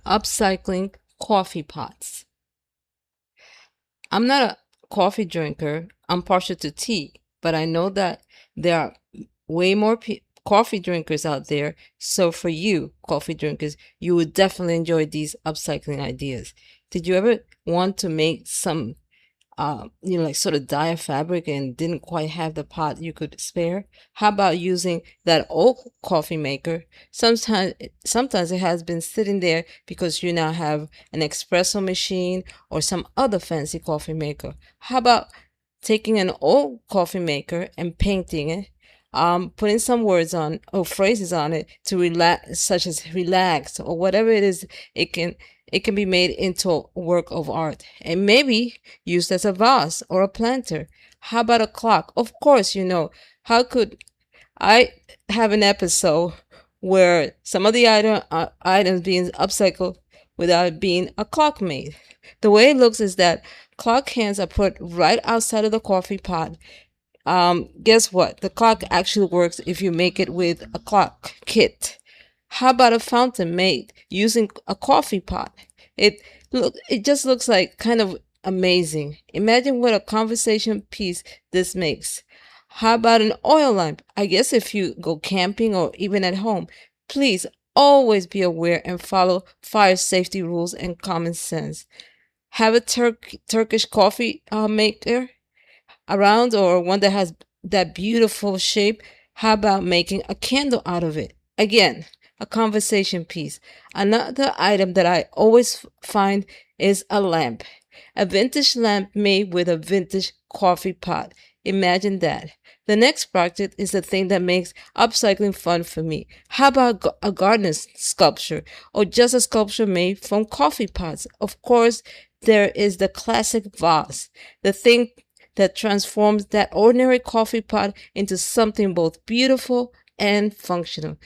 Upcycling coffee pots. I'm not a coffee drinker. I'm partial to tea, but I know that there are way more coffee drinkers out there. So for you, coffee drinkers, you would definitely enjoy these upcycling ideas. Did you ever want to make some like sort of dye a fabric and didn't quite have the pot you could spare? How about using that old coffee maker? Sometimes it has been sitting there because you now have an espresso machine or some other fancy coffee maker. How about taking an old coffee maker and painting it, putting some words on or phrases on it to relax, such as relax or whatever it is. It can be made into a work of art and maybe used as a vase or a planter. How about a clock? Of course, how could I have an episode where some of the items being upcycled without being a clock made? The way it looks is that clock hands are put right outside of the coffee pot. Guess what? The clock actually works if you make it with a clock kit. How about a fountain made using a coffee pot? It just looks like kind of amazing. Imagine what a conversation piece this makes. How about an oil lamp? I guess if you go camping or even at home, please always be aware and follow fire safety rules and common sense. Have a Turkish coffee maker around or one that has that beautiful shape. How about making a candle out of it? Again, a conversation piece. Another item that I always find is a lamp. A vintage lamp made with a vintage coffee pot. Imagine that. The next project is the thing that makes upcycling fun for me. How about a garden sculpture or just a sculpture made from coffee pots? Of course, there is the classic vase, the thing that transforms that ordinary coffee pot into something both beautiful and functional.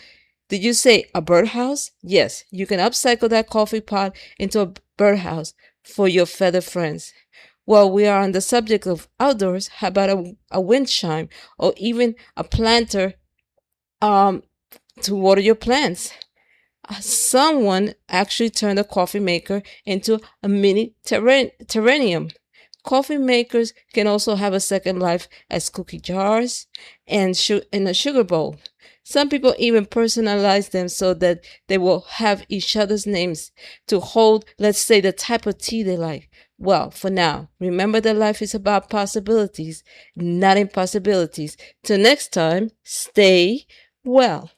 Did you say a birdhouse? Yes, you can upcycle that coffee pot into a birdhouse for your feather friends. While we are on the subject of outdoors, how about a wind chime or even a planter um, to water your plants? Someone actually turned a coffee maker into a mini terrarium. Coffee makers can also have a second life as cookie jars and in a sugar bowl. Some people even personalize them so that they will have each other's names to hold, let's say, the type of tea they like. Well, for now, remember that life is about possibilities, not impossibilities. Till next time, stay well.